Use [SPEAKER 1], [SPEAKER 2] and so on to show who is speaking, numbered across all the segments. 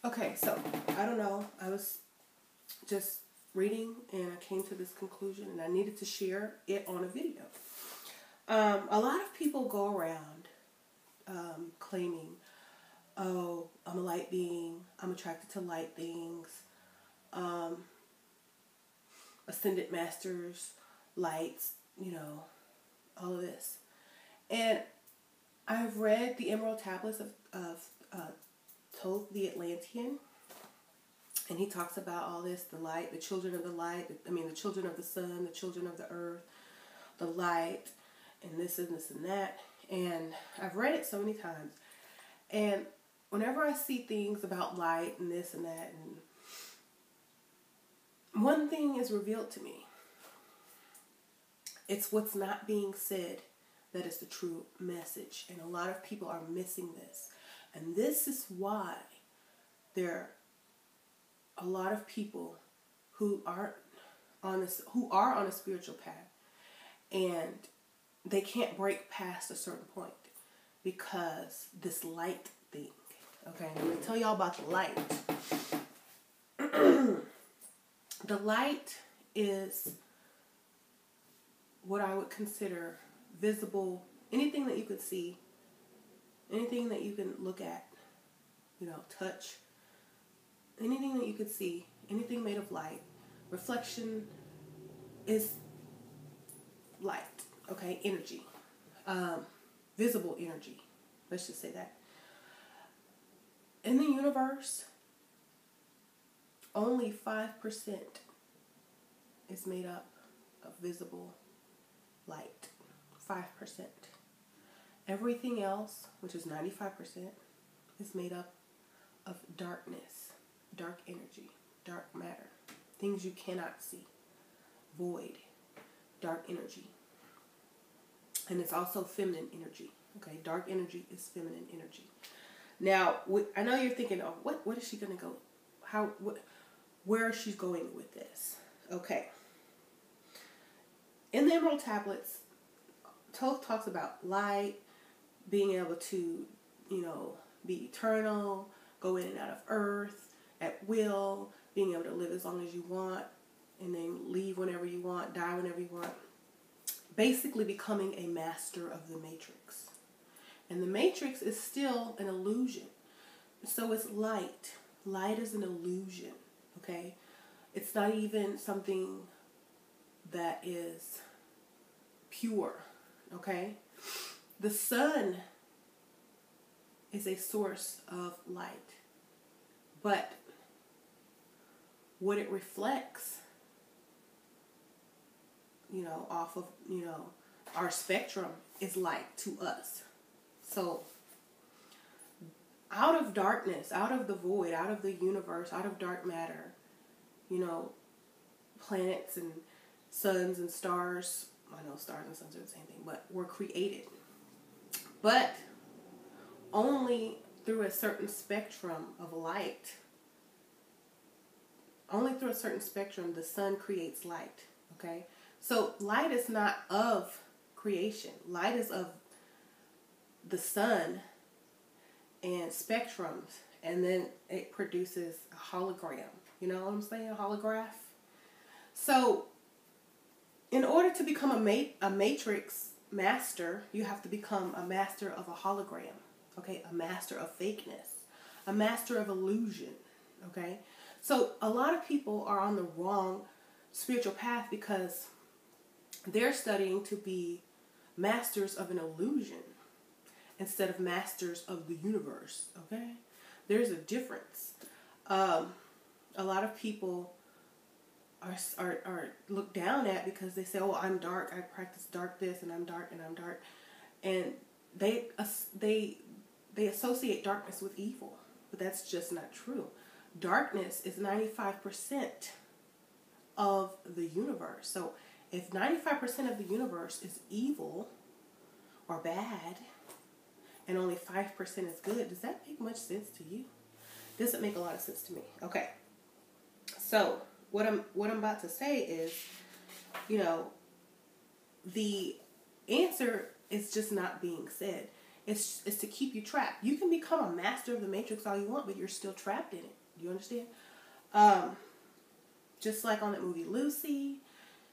[SPEAKER 1] Okay, so I don't know. I was just reading and I came to this conclusion and I needed to share it on a video. A lot of people go around claiming, oh, I'm a light being, I'm attracted to light things, ascended masters, lights, all of this. And I've read the Emerald Tablets of Thoth the Atlantean, and he talks about all this, the light, the children of the light, the children of the sun, the children of the earth, the light, and this and this and that. And I've read it so many times. And whenever I see things about light and this and that, and one thing is revealed to me. It's what's not being said that is the true message. And a lot of people are missing this. And this is why there are a lot of people who are on a spiritual path, and they can't break past a certain point because this light thing. Okay, I'm going to tell y'all about the light. The light is what I would consider visible, anything that you could see, anything that you can look at, touch, anything that you could see, anything made of light. Reflection is light, okay? Energy. Visible energy. Let's just say that. In the universe, only 5% is made up of visible light. 5%. Everything else, which is 95%, is made up of darkness, dark energy, dark matter, things you cannot see, void, dark energy. And it's also feminine energy. Okay, dark energy is feminine energy. Now, I know you're thinking, oh, what is she going to go? Where is she going with this? Okay. In the Emerald Tablets, Thoth talks about light, being able to, be eternal, go in and out of earth at will, being able to live as long as you want, and then leave whenever you want, die whenever you want. Basically becoming a master of the matrix. And the matrix is still an illusion. So it's light. Light is an illusion, okay? It's not even something that is pure, okay? The sun is a source of light. But what it reflects, off of, our spectrum is light to us. So out of darkness, out of the void, out of the universe, out of dark matter, planets and suns and stars, I know stars and suns are the same thing, but were created. But only through a certain spectrum of light, only through a certain spectrum, the sun creates light, okay? So light is not of creation. Light is of the sun and spectrums, and then it produces a hologram. You know what I'm saying? A holograph. So in order to become a matrix master, you have to become a master of a hologram. Okay? A master of fakeness. A master of illusion. Okay? So a lot of people are on the wrong spiritual path because they're studying to be masters of an illusion instead of masters of the universe. Okay? There's a difference. A lot of people are looked down at because they say, oh, I'm dark, I practice dark this, and I'm dark, and I'm dark. And they associate darkness with evil. But that's just not true. Darkness is 95% of the universe. So if 95% of the universe is evil or bad, and only 5% is good, does that make much sense to you? Doesn't make a lot of sense to me. Okay. So what I'm about to say is, the answer is just not being said. It's to keep you trapped. You can become a master of the matrix all you want, but you're still trapped in it. Do you understand? Just like on that movie Lucy,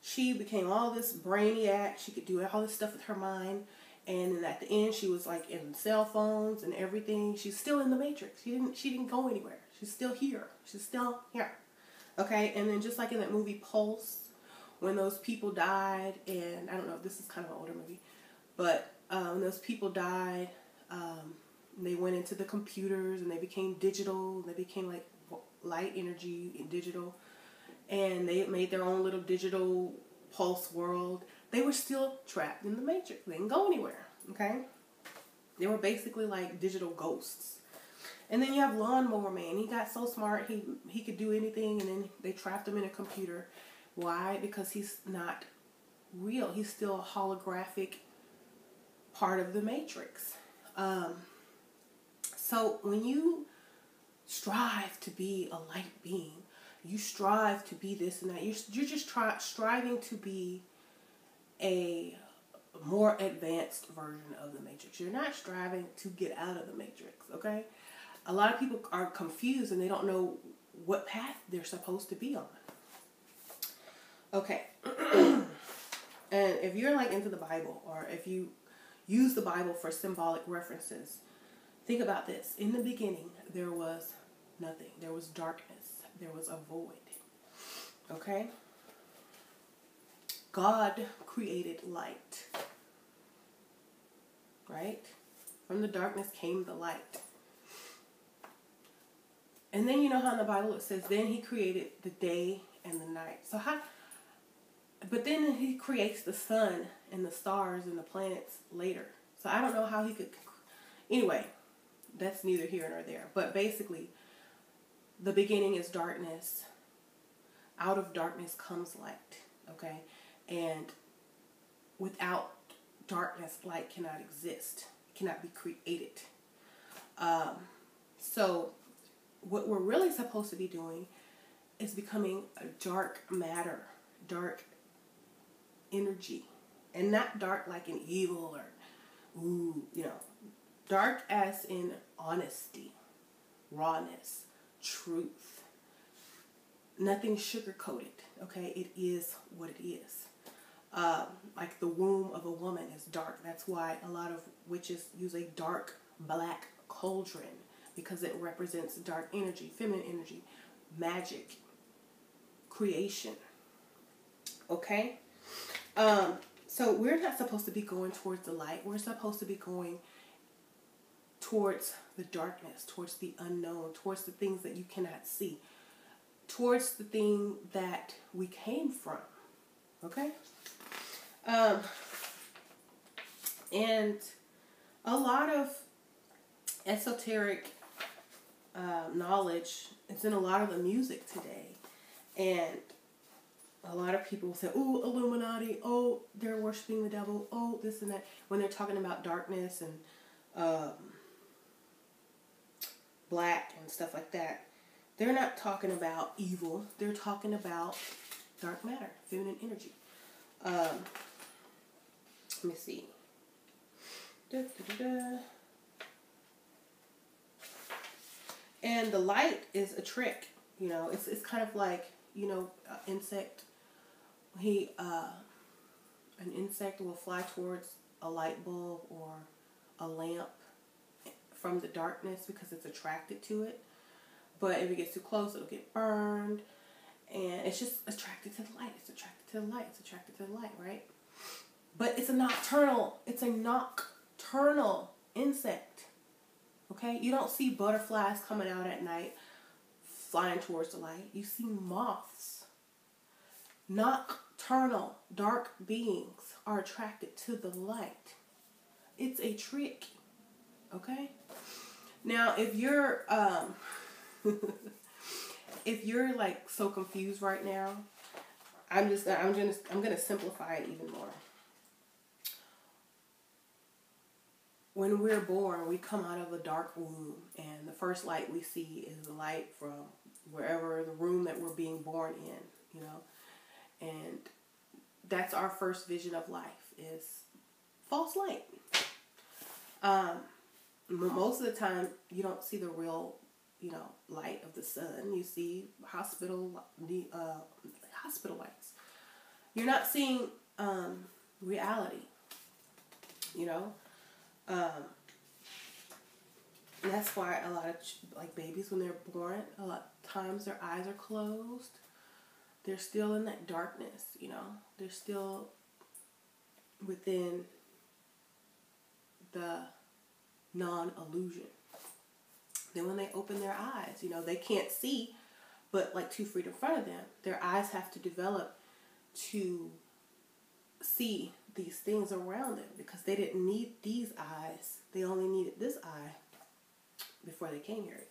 [SPEAKER 1] she became all this brainiac. She could do all this stuff with her mind. And then at the end, she was like in cell phones and everything. She's still in the matrix. She didn't go anywhere. She's still here. She's still here. Okay? And then just like in that movie Pulse, when those people died, and I don't know if this is kind of an older movie, but when those people died, they went into the computers and they became digital. They became like light energy and digital. And they made their own little digital pulse world. They were still trapped in the matrix. They didn't go anywhere. Okay? They were basically like digital ghosts. And then you have Lawnmower Man. He got so smart, he could do anything, and then they trapped him in a computer. Why? Because he's not real. He's still a holographic part of the matrix. So when you strive to be a light being, you strive to be this and that. You're just striving to be a more advanced version of the matrix. You're not striving to get out of the matrix, okay? A lot of people are confused and they don't know what path they're supposed to be on. Okay. And if you're like into the Bible, or if you use the Bible for symbolic references, think about this. In the beginning, there was nothing. There was darkness. There was a void. Okay? God created light. Right? From the darkness came the light. And then you know how in the Bible it says, then he created the day and the night. But then he creates the sun and the stars and the planets later. So I don't know how he could... Anyway, that's neither here nor there. But basically, the beginning is darkness. Out of darkness comes light. Okay? And without darkness, light cannot exist. It cannot be created. So what we're really supposed to be doing is becoming a dark matter, dark energy. And not dark like in evil or, dark as in honesty, rawness, truth. Nothing sugar-coated, okay? It is what it is. Like the womb of a woman is dark. That's why a lot of witches use a dark black cauldron, because it represents dark energy, feminine energy, magic, creation. Okay? So we're not supposed to be going towards the light. We're supposed to be going towards the darkness, towards the unknown, towards the things that you cannot see, towards the thing that we came from. Okay? And a lot of esoteric knowledge is in a lot of the music today. And a lot of people say, oh, Illuminati, oh, they're worshiping the devil, oh, this and that. When they're talking about darkness and black and stuff like that, they're not talking about evil. They're talking about dark matter, feminine energy. Let me see. And the light is a trick. It's kind of like, insect. An insect will fly towards a light bulb or a lamp from the darkness because it's attracted to it. But if it gets too close, it'll get burned. And it's just attracted to the light. It's attracted to the light. It's attracted to the light, right? But it's a nocturnal insect. Okay? You don't see butterflies coming out at night flying towards the light. You see moths. Nocturnal, dark beings are attracted to the light. It's a trick. Okay? Now, if you're if you're like so confused right now, I'm gonna simplify it even more. When we're born, we come out of a dark womb, and the first light we see is the light from wherever the room that we're being born in, and that's our first vision of life, is false light. Most of the time, you don't see the real, light of the sun. You see hospital lights. You're not seeing reality. That's why a lot of babies, when they're born, a lot of times their eyes are closed. They're still in that darkness. They're still within the non-illusion. Then when they open their eyes, they can't see, but 2 feet in front of them, their eyes have to develop to see these things around them, because they didn't need these eyes. They only needed this eye before they came here,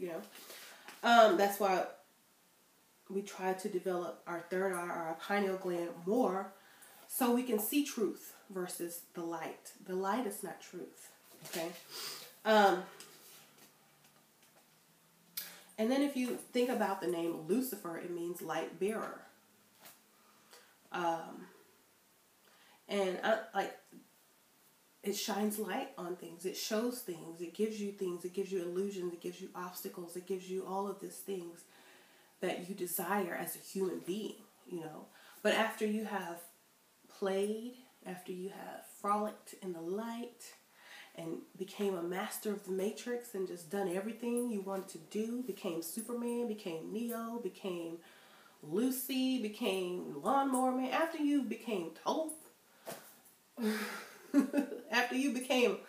[SPEAKER 1] That's why we try to develop our third eye, or our pineal gland, more so we can see truth versus the light. The light is not truth, okay? And then if you think about the name Lucifer, it means light bearer. And it shines light on things. It shows things. It gives you things. It gives you illusions. It gives you obstacles. It gives you all of these things that you desire as a human being, But after you have played, after you have frolicked in the light and became a master of the Matrix and just done everything you wanted to do, became Superman, became Neo, became Lucy, became Lawnmower Man, after you became Toth, after you became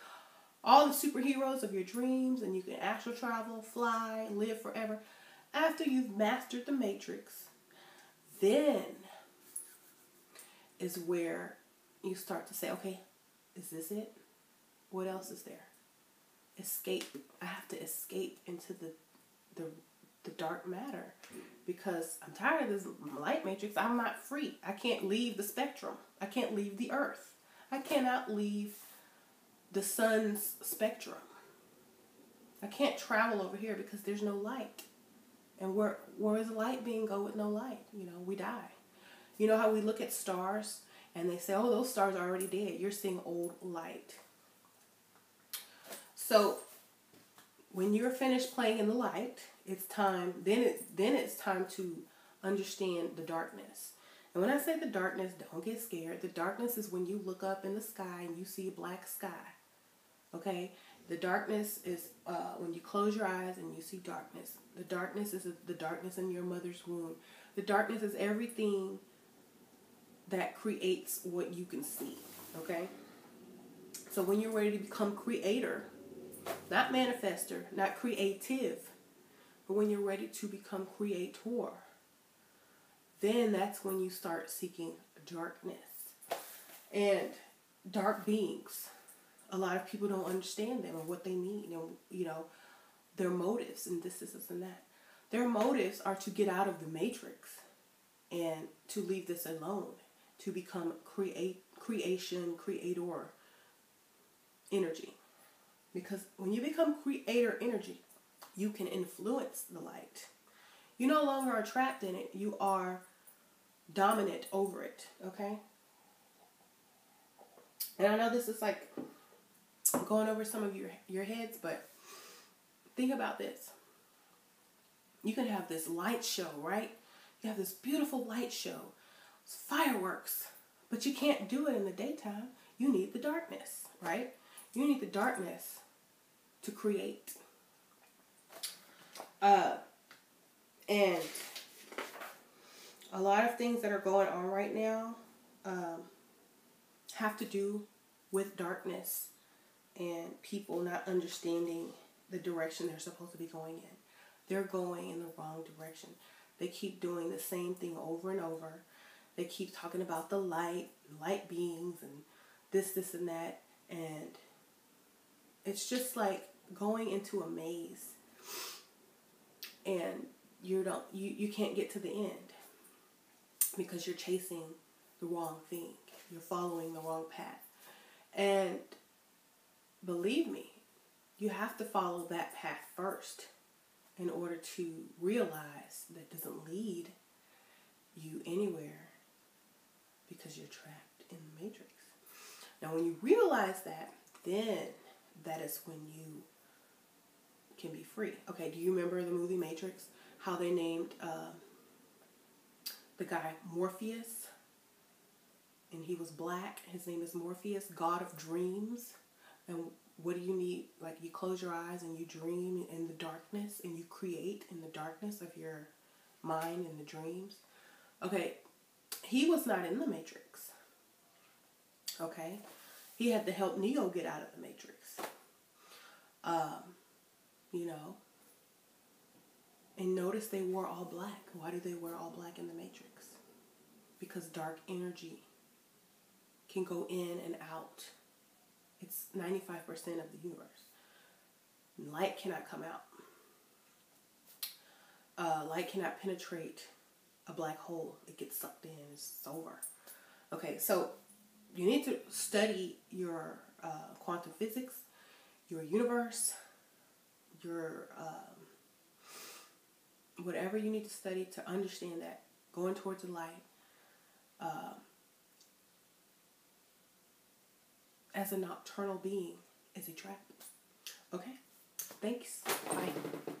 [SPEAKER 1] all the superheroes of your dreams and you can astral travel, fly, live forever, after you've mastered the Matrix, then is where you start to say, okay, is this it? What else is there? Escape. I have to escape into the dark matter, because I'm tired of this light matrix. I'm not free. I can't leave the spectrum. I can't leave the earth. I cannot leave the sun's spectrum. I can't travel over here because there's no light. And where is the light being go with no light? We die. You know how we look at stars and they say, oh, those stars are already dead. You're seeing old light. So when you're finished playing in the light, it's time, then it's time to understand the darkness. And when I say the darkness, don't get scared. The darkness is when you look up in the sky and you see a black sky. Okay? The darkness is when you close your eyes and you see darkness. The darkness is the darkness in your mother's womb. The darkness is everything that creates what you can see. Okay? So when you're ready to become creator, not manifester, not creative, but when you're ready to become creator, then that's when you start seeking darkness and dark beings. A lot of people don't understand them and what they mean, and their motives and this and that. Their motives are to get out of the matrix and to leave this alone, to become creator energy. Because when you become creator energy, you can influence the light. You no longer are trapped in it. You are dominant over it. Okay? And I know this is going over some of your heads, but think about this. You can have this light show, right? You have this beautiful light show. It's fireworks. But you can't do it in the daytime. You need the darkness, right? You need the darkness to create. And a lot of things that are going on right now have to do with darkness and people not understanding the direction they're supposed to be going in. They're going in the wrong direction. They keep doing the same thing over and over. They keep talking about the light beings, and this and that. And it's just like going into a maze. And you can't get to the end because you're chasing the wrong thing. You're following the wrong path. And believe me, you have to follow that path first in order to realize that doesn't lead you anywhere because you're trapped in the matrix. Now, when you realize that, then that is when you can be free. Okay, do you remember the movie Matrix? How they named the guy Morpheus, and he was black. His name is Morpheus, God of dreams. And what do you need? Like, you close your eyes and you dream in the darkness, and you create in the darkness of your mind and the dreams. Okay, he was not in the Matrix. Okay, he had to help Neo get out of the Matrix. You know, and notice they wore all black. Why do they wear all black in the Matrix? Because dark energy can go in and out. It's 95% of the universe. Light cannot come out. Light cannot penetrate a black hole. It gets sucked in. It's over. Okay, so you need to study your quantum physics, your universe, your whatever you need to study to understand that going towards the light as a nocturnal being is a trap. Okay? Thanks. Bye.